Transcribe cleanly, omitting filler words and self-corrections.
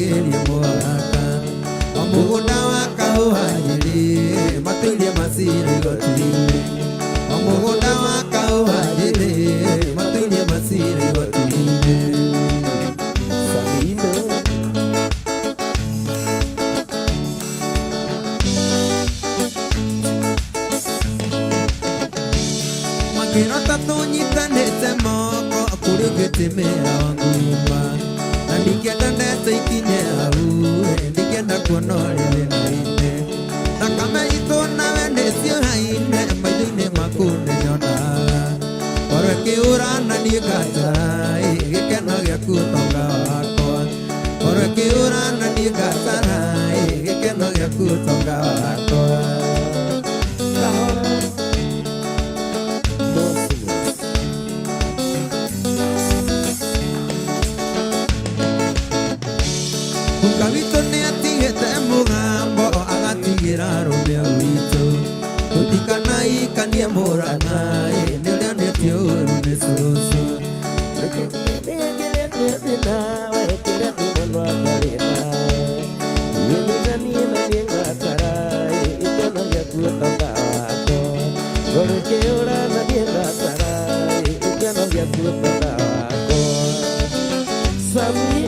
gerie mwaka omugunda wakauhagire matuire masiri gotire omugunda wakauhagire matuire masiri gotire Makirota tunyitanĩte moko kũrĩ gĩtĩmĩra nguma na ndingĩenda ndeto ikinye hau ndingĩenda kuona ũrĩ thĩna-inĩ thakame itũ nawe nĩciohaine maitho-inĩ maku nĩnyonaga oro ĩkĩũra na niĩ ngatara gĩkeno gĩaku tonga wakwa oro ĩkĩũra na niĩ ngatara gĩkeno gĩaku tonga wakwa Kawito ni atigete mugambo agatigira rumia wito utikana ikanie murana nĩũrĩa nĩtio ũru nĩ cũcũ Some